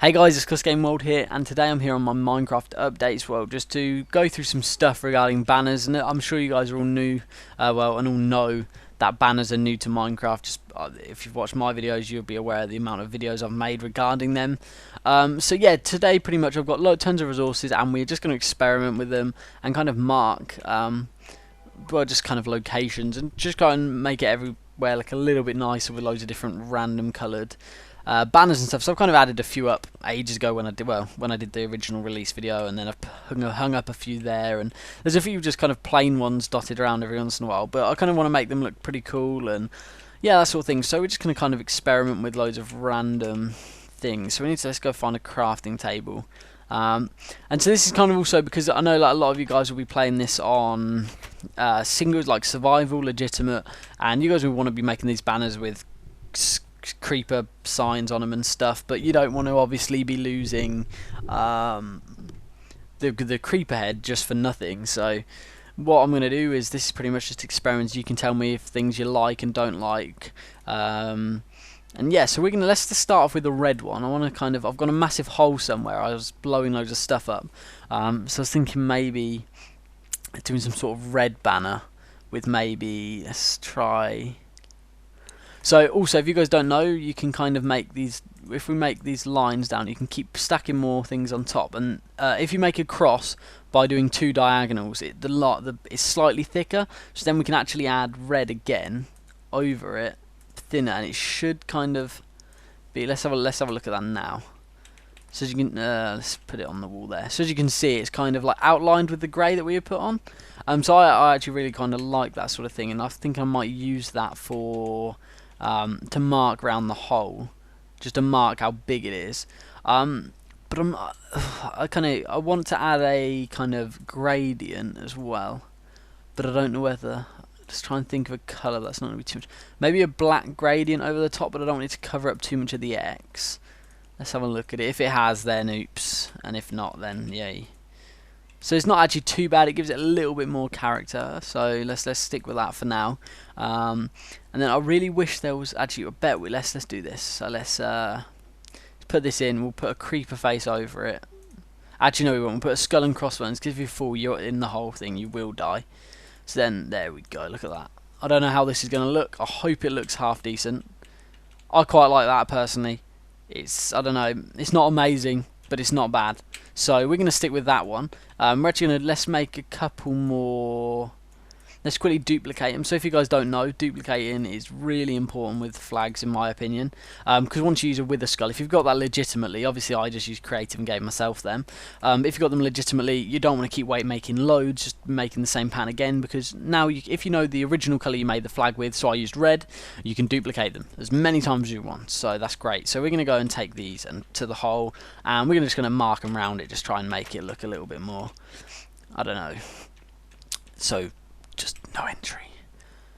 Hey guys, it's Game World here, and today I'm here on my Minecraft updates world just to go through some stuff regarding banners. And I'm sure you guys are all new, and all know that banners are new to Minecraft. Just if you've watched my videos, you'll be aware of the amount of videos I've made regarding them. So yeah, today pretty much I've got tons of resources, and we're just going to experiment with them and kind of mark, well, just kind of locations, and just go and make it everywhere like a little bit nicer with loads of different random coloured banners and stuff. So I've kind of added a few up ages ago when I did the original release video, and then I've hung up a few there, and there's a few just kind of plain ones dotted around every once in a while, but I kind of want to make them look pretty cool and yeah, that sort of thing. So we're just going to kind of experiment with loads of random things. So let's go find a crafting table. And so this is kind of also because I know like a lot of you guys will be playing this on singles, like survival, legitimate, and you guys will want to be making these banners with creeper signs on them and stuff, but you don't want to obviously be losing the creeper head just for nothing. So what I'm going to do is, this is pretty much just experiments. You can tell me if things you like and don't like, and yeah, so let's just start off with the red one. I want to kind of, I've got a massive hole somewhere. I was blowing loads of stuff up, so I was thinking maybe doing some sort of red banner with maybe, let's try. So also, if you guys don't know, you can kind of make these, if we make these lines down, you can keep stacking more things on top, and if you make a cross by doing two diagonals, it's slightly thicker, so then we can actually add red again over it, thinner, and it should kind of be, let's have a look at that now. So as you can, let's put it on the wall there. So as you can see, it's kind of like outlined with the grey that we have put on. So I actually really kind of like that sort of thing, and I think I might use that for to mark around the hole, just to mark how big it is. But I want to add a kind of gradient as well, but I don't know whether. Just try and think of a colour that's not going to be too much. Maybe a black gradient over the top, but I don't want it to cover up too much of the X. Let's have a look at it. If it has, then oops, and if not, then yay. So it's not actually too bad. It gives it a little bit more character. So let's stick with that for now. And then I really wish there was actually a bet. Let's do this. So let's put this in. We'll put a creeper face over it. Actually, no, we won't. We'll put a skull and crossbones, because if you fall, you're in the whole thing. You will die. So then there we go. Look at that. I don't know how this is going to look. I hope it looks half decent. I quite like that personally. I don't know. It's not amazing, but it's not bad. So we're going to stick with that one. We're actually going to, let's make a couple more. Let's quickly duplicate them. So if you guys don't know, duplicating is really important with flags, in my opinion. Because once you use a wither skull, if you've got that legitimately, obviously I just use creative and gave myself them. If you've got them legitimately, you don't want to keep making loads, just making the same pattern again. Because now, if you know the original colour you made the flag with, so I used red, you can duplicate them as many times as you want. So that's great. So we're going to go and take these and to the hole, and we're just going to mark them around it, just try and make it look a little bit more, I don't know. So just no entry.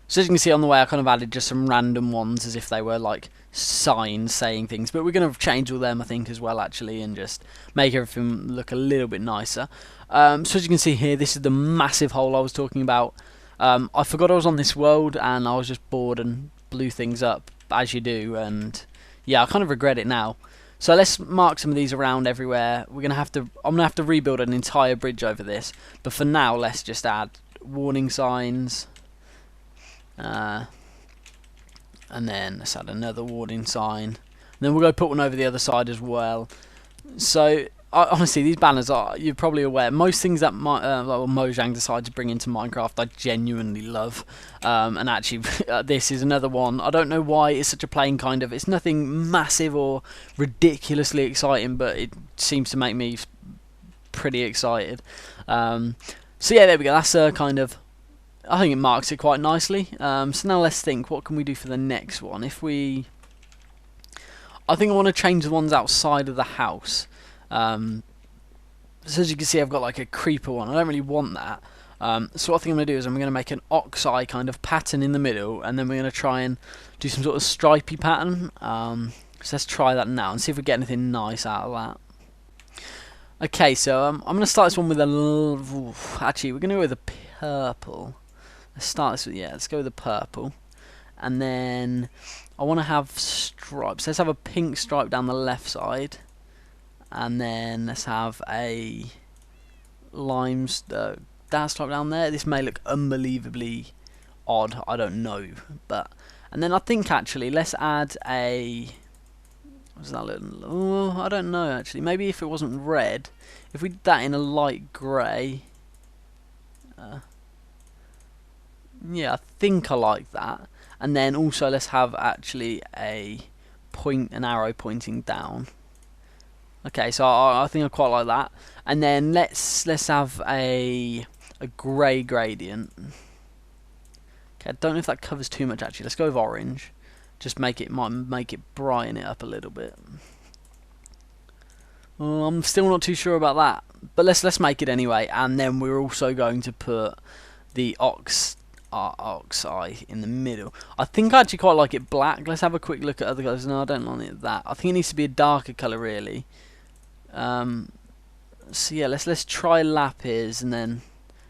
So as you can see on the way, I kind of added just some random ones as if they were like signs saying things, but we're going to change all them I think as well actually, and just make everything look a little bit nicer. So as you can see here, this is the massive hole I was talking about. I forgot I was on this world, and I was just bored and blew things up as you do, and yeah, I kind of regret it now. So let's mark some of these around everywhere. I'm gonna have to rebuild an entire bridge over this, but for now let's just add warning signs, and then let's add another warning sign, and then we'll go put one over the other side as well. So honestly, these banners are, you're probably aware, most things that Mojang decided to bring into Minecraft I genuinely love, and actually this is another one. I don't know why it's such a plain kind of, it's nothing massive or ridiculously exciting, but it seems to make me pretty excited. So yeah, there we go. That's kind of, I think it marks it quite nicely. So now let's think, what can we do for the next one? I think I want to change the ones outside of the house. So as you can see, I've got like a creeper one. I don't really want that. So what I think I'm going to do is I'm going to make an ox eye kind of pattern in the middle, and then we're going to try and do some sort of stripy pattern. So let's try that now and see if we get anything nice out of that. Okay, so I'm going to start this one with a, actually we're going to go with a purple. Let's start this with, yeah, let's go with the purple. And then I want to have stripes. Let's have a pink stripe down the left side. and then let's have a lime daz type down there. This may look unbelievably odd, I don't know, but and then I think actually let's add a what's that little, oh, I don't know actually, maybe if it wasn't red, if we did that in a light grey, yeah, I think I like that. And then also let's have actually an arrow pointing down. Okay, so I think I quite like that. And then let's have a grey gradient. Okay, I don't know if that covers too much actually. Let's go with orange. Just might make it brighten it up a little bit. I'm still not too sure about that, but let's make it anyway. And then we're also going to put the ox eye in the middle. I think I actually quite like it black. Let's have a quick look at other colours. No, I don't like it that. I think it needs to be a darker colour really. So yeah, let's try lapis, and then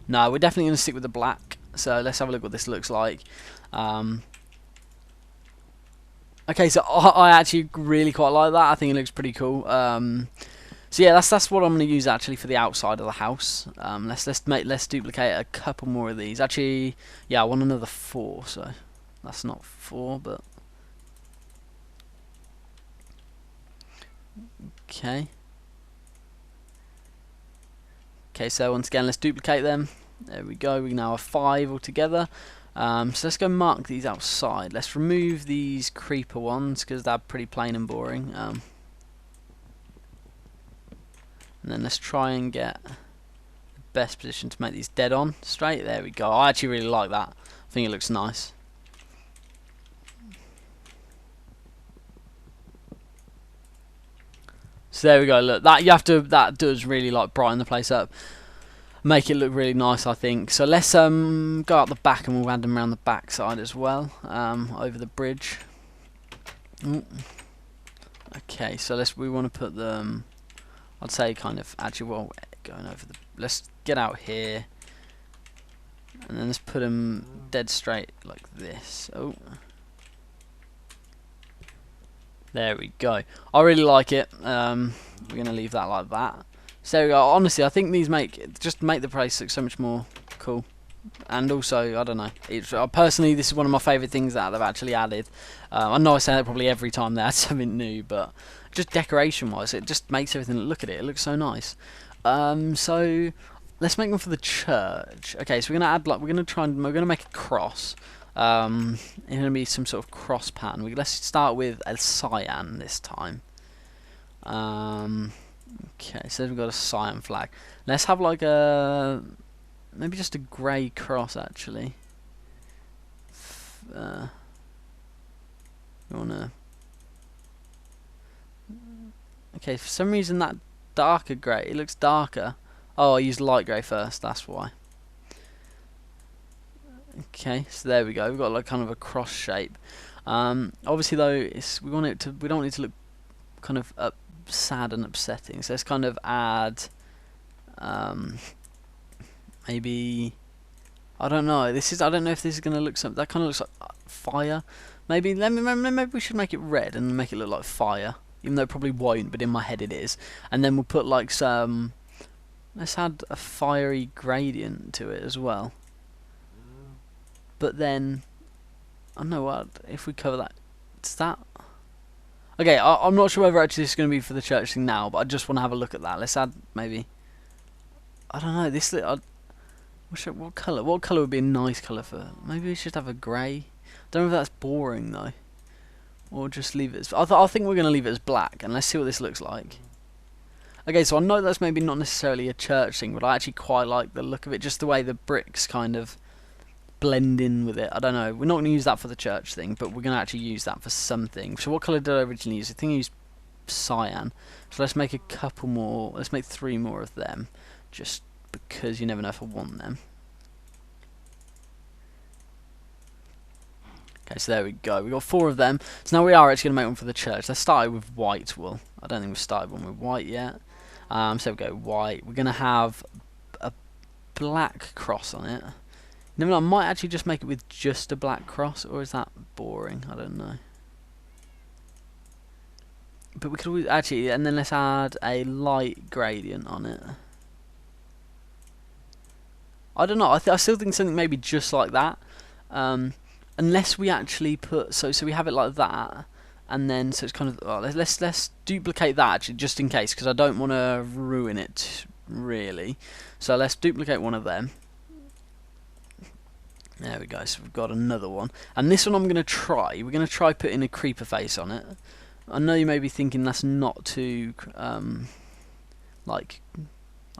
no, we're definitely going to stick with the black. So let's have a look what this looks like. Okay, so I actually really quite like that. I think it looks pretty cool. So yeah, that's what I'm going to use actually for the outside of the house. Let's duplicate a couple more of these. Actually, yeah, I want another 4. So that's not 4, but okay. Okay, so once again, let's duplicate them. There we go. We now have 5 altogether. So let's go mark these outside. Let's remove these creeper ones because they're pretty plain and boring. And then let's try and get the best position to make these dead on straight. There we go. I actually really like that. I think it looks nice. So there we go. Look, that does really like brighten the place up, make it look really nice, I think. So let's go out the back and we'll add them around the back side as well, over the bridge. Okay, so we want to put them, I'd say kind of, actually, well, going over let's get out here, and then let's put them dead straight like this. Oh, there we go. I really like it. We're gonna leave that like that. So there we go. Honestly, I think these just make the place look so much more cool. And also, I don't know, personally, this is one of my favourite things that they've actually added. I know I say that probably every time they add something new, but just decoration-wise, it just makes everything look at it. It looks so nice. So let's make one for the church. Okay, so we're gonna add we're gonna make a cross. It's gonna be some sort of cross pattern. Let's start with a cyan this time. Okay, so we've got a cyan flag. Let's have like maybe just a grey cross actually. You wanna? Okay, for some reason that darker grey, it looks darker. Oh, I used light grey first, that's why. Okay, so there we go. We've got like kind of a cross shape. Obviously though, we don't want it to look kind of sad and upsetting. So let's kind of add maybe, I don't know. I don't know if this is gonna look something that kind of looks like fire. Maybe we should make it red and make it look like fire, even though it probably won't. But in my head it is. And then we'll put like some. Let's add a fiery gradient to it as well. But then, I don't know what if we cover that. It's that. Okay, I'm not sure whether actually this is going to be for the church thing now, but I just want to have a look at that. Let's add maybe. I don't know. What colour? What colour would be a nice colour for? Maybe we should have a grey. Don't know if that's boring though, or just leave it as. I think we're going to leave it as black, and let's see what this looks like. Okay, so I know that's maybe not necessarily a church thing, but I actually quite like the look of it, just the way the bricks kind of blend in with it. I don't know. We're not going to use that for the church thing, but we're going to actually use that for something. So what colour did I originally use? I think I used cyan. So let's make a couple more. Let's make 3 more of them, just because you never know if I want them. Okay, so there we go. We've got 4 of them. So now we are actually going to make one for the church. Let's start with white wool. I don't think we've started one with white yet. So we go white. We're going to have a black cross on it. No, I might actually just make it with just a black cross, or is that boring? I don't know. But we could always, actually, and then let's add a light gradient on it. I don't know. I still think something maybe just like that. Unless we actually put so we have it like that, and then so it's kind of let's duplicate that actually just in case, because I don't want to ruin it really. So let's duplicate one of them. There we go. So we've got another one, and this one I'm gonna try. We're gonna try putting a creeper face on it. I know you may be thinking that's not too like,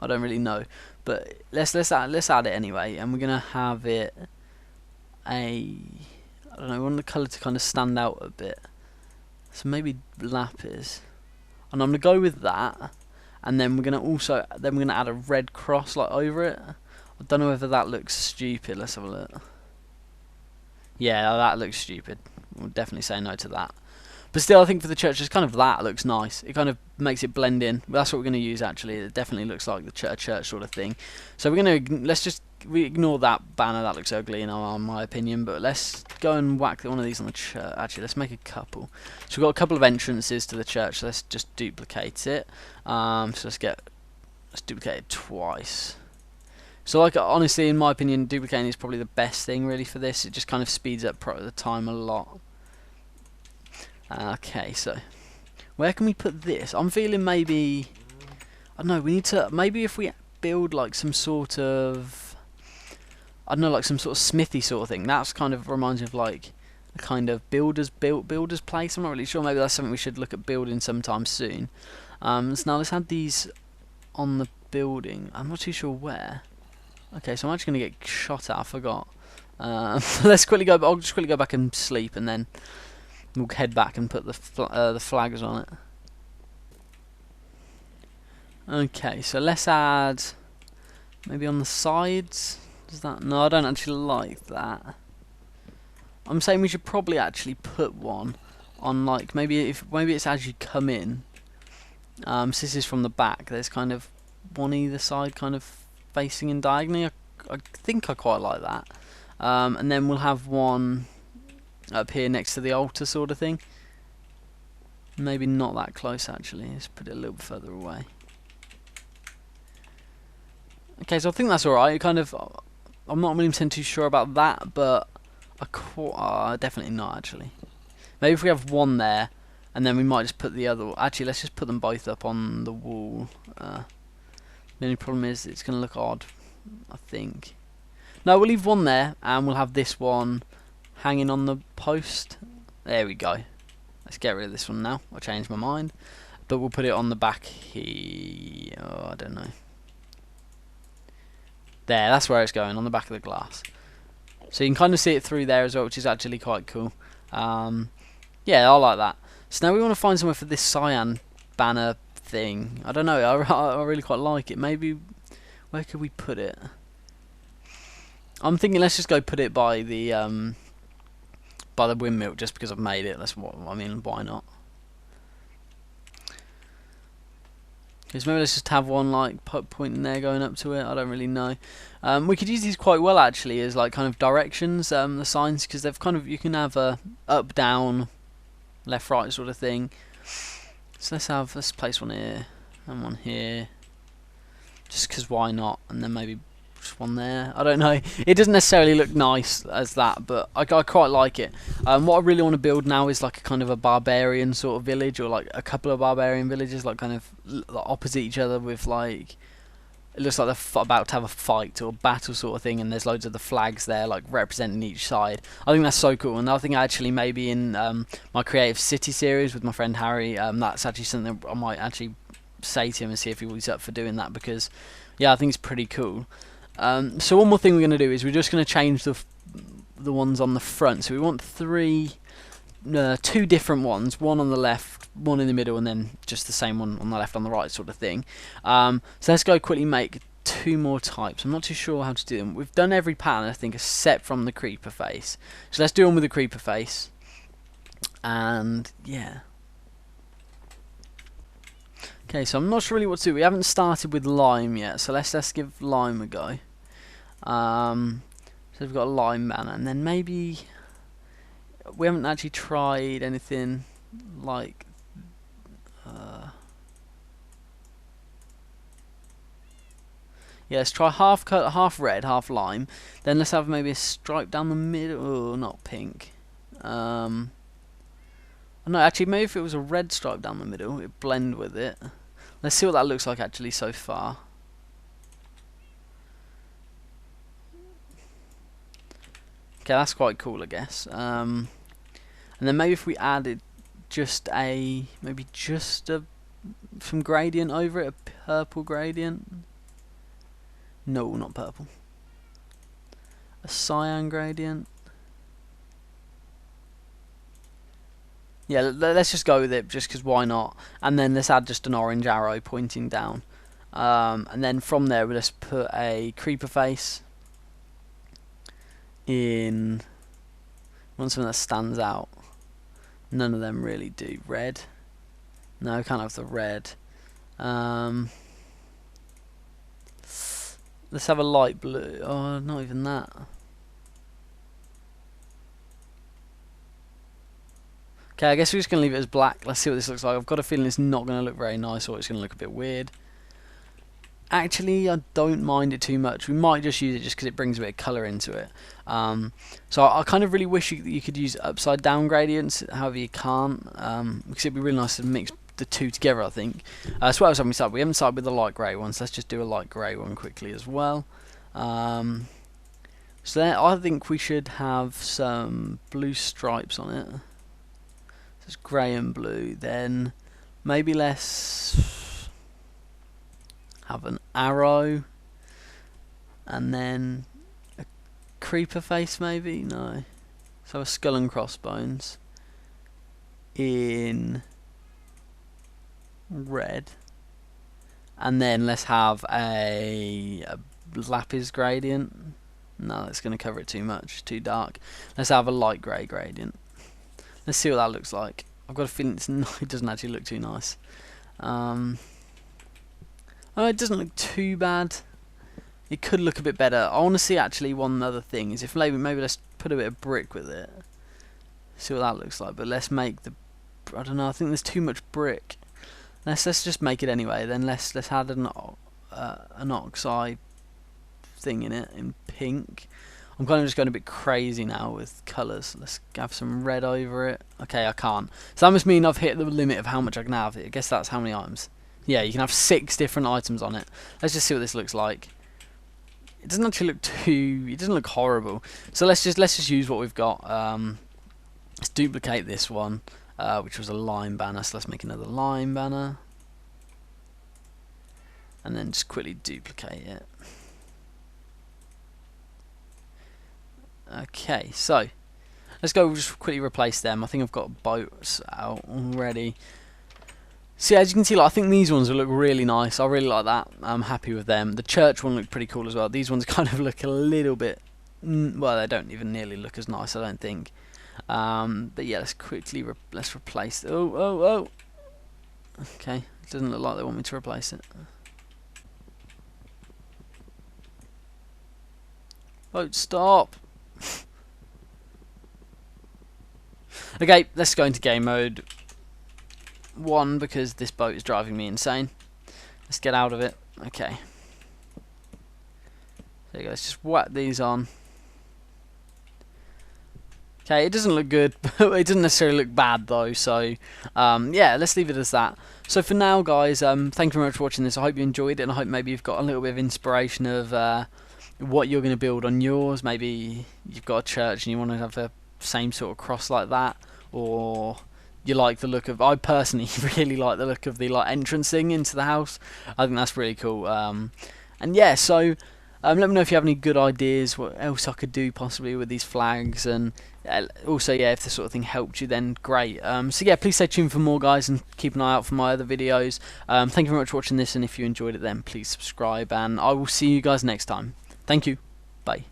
I don't really know, but let's add it anyway, and we're gonna have it I don't know, we want the colour to kind of stand out a bit, so maybe lapis, and I'm gonna go with that, and then we're gonna add a red cross like over it. I don't know whether that looks stupid. Let's have a look. Yeah, that looks stupid. We'll definitely say no to that. But still, I think for the church, just kind of that looks nice. It kind of makes it blend in. That's what we're going to use actually. It definitely looks like the church sort of thing. So we're going to we ignore that banner. That looks ugly in my opinion. But let's go and whack one of these on the church. Actually, let's make a couple. So we've got a couple of entrances to the church. So let's just duplicate it. So let's duplicate it twice. So like, honestly, in my opinion, duplicating is probably the best thing really for this. It just kind of speeds up the time a lot. Okay, so where can we put this? I'm feeling maybe, I don't know, we need to, maybe if we build like some sort of, I don't know, like some sort of smithy sort of thing. That's kind of reminds me of like a kind of builder's place. I'm not really sure. Maybe that's something we should look at building sometime soon. So now let's add these on the building. I'm not too sure where. Okay, so I'm actually going to get shot at. I forgot. Let's quickly go. I'll just quickly go back and sleep, and then we'll head back and put the flags on it. Okay, so let's add maybe on the sides. Does that? No, I don't actually like that. I'm saying we should probably actually put one on, like, maybe it's as you come in. So this is from the back. There's kind of one either side, kind of facing in diagonally. I think I quite like that. And then we'll have one up here next to the altar sort of thing. Maybe not that close actually. Let's put it a little bit further away. Okay, so I think that's alright. Kind of, I'm not really too sure about that, but definitely not actually. Maybe if we have one there, and then we might just put the other. Actually, let's just put them both up on the wall. The only problem is it's going to look odd, I think. No, we'll leave one there, and we'll have this one hanging on the post. There we go. Let's get rid of this one now. I changed my mind, but we'll put it on the back here. Oh, I don't know. There, that's where it's going, on the back of the glass. So you can kind of see it through there as well, which is actually quite cool. Yeah, I like that. So now we want to find somewhere for this cyan banner thing. I don't know. I really quite like it. Maybe where could we put it? I'm thinking let's just go put it by the windmill, just because I've made it. That's what I mean. Why not? Because maybe let's just have one like pointing there, going up to it. I don't really know. We could use these quite well actually as like kind of directions. The signs, because they've kind of, you can have a up, down, left, right sort of thing. So let's place one here and one here. Just because why not? And then maybe just one there. I don't know. It doesn't necessarily look nice as that, but I quite like it. What I really want to build now is like a kind of a barbarian sort of village, or like a couple of barbarian villages, like kind of opposite each other, with like, it looks like they're about to have a fight or a battle sort of thing, and there's loads of the flags there like representing each side. I think that's so cool, and I think actually maybe in my Creative City series with my friend Harry, that's actually something I might actually say to him and see if he's up for doing that, because yeah, I think it's pretty cool. So one more thing we're going to do is we're just going to change the ones on the front. So we want two different ones, one on the left, one in the middle, and then just the same one on the left, on the right sort of thing. So let's go quickly make two more types. I'm not too sure how to do them. We've done every pattern I think except from the creeper face. So let's do one with the creeper face. And yeah. Okay, so I'm not sure really what to do. We haven't started with lime yet, so let's give lime a go. So we've got a lime banner, and then maybe we haven't actually tried anything like, Yeah, let's try half red, half lime. Then let's have maybe a stripe down the middle. Oh, not pink. No, actually, maybe if it was a red stripe down the middle, it'd blend with it. Let's see what that looks like actually so far. Okay, that's quite cool, I guess. And then maybe if we added maybe just some gradient over it, a purple gradient. No, not purple. A cyan gradient. Yeah, let's just go with it, just because why not? And then let's add just an orange arrow pointing down. And then from there, we'll just put a creeper face in. Want something that stands out. None of them really do. Red. No, can't have the red. Let's have a light blue. Oh, not even that. Okay, I guess we're just going to leave it as black. Let's see what this looks like. I've got a feeling it's not going to look very nice, or it's going to look a bit weird. Actually, I don't mind it too much. We might just use it just because it brings a bit of colour into it. So I kind of really wish you could use upside down gradients. However, you can't, because it'd be really nice to mix the two together, I think. So what else have we started? We haven't started with the light grey ones. Let's just do a light grey one quickly as well. So there, I think we should have some blue stripes on it. So it's grey and blue. Then maybe let's have an arrow, and then a creeper face maybe? No. So a skull and crossbones in red, and then let's have a lapis gradient. No, that's going to cover it too much, too dark. Let's have a light grey gradient. Let's see what that looks like. I've got a feeling it doesn't actually look too nice. Oh, it doesn't look too bad. It could look a bit better. I want to see actually one other thing is if maybe let's put a bit of brick with it. See what that looks like. But let's make I don't know. I think there's too much brick. Let's just make it anyway. Then let's add an oxide thing in it in pink. I'm kind of just going a bit crazy now with colours. Let's have some red over it. Okay, I can't. So that must mean I've hit the limit of how much I can have. I guess that's how many items. Yeah, you can have 6 different items on it. Let's just see what this looks like. It doesn't actually look it doesn't look horrible. So let's just use what we've got. Let's duplicate this one, which was a lime banner. So let's make another lime banner, and then just quickly duplicate it. Okay, so let's go just quickly replace them. I think I've got boats out already. So yeah, as you can see, like, I think these ones will look really nice. I really like that. I'm happy with them. The church one looked pretty cool as well. These ones kind of look a little bit, well, they don't even nearly look as nice, I don't think. But yeah, let's quickly let's replace. Oh. Okay, it doesn't look like they want me to replace it. Boat, stop. Okay, let's go into game mode 1 because this boat is driving me insane. Let's get out of it. Okay. There you go. Let's just whack these on. Okay, it doesn't look good, but it doesn't necessarily look bad though. So, yeah, let's leave it as that. So for now, guys, thank you very much for watching this. I hope you enjoyed it, and I hope maybe you've got a little bit of inspiration of what you're going to build on yours. Maybe you've got a church and you want to have the same sort of cross like that, or you like the look of. I personally really like the look of the entrancing into the house. I think that's really cool. And yeah, so let me know if you have any good ideas. What else I could do possibly with these flags, and also yeah, if this sort of thing helped you, then great. So yeah, please stay tuned for more, guys, and keep an eye out for my other videos. Thank you very much for watching this, and if you enjoyed it, then please subscribe, and I will see you guys next time. Thank you. Bye.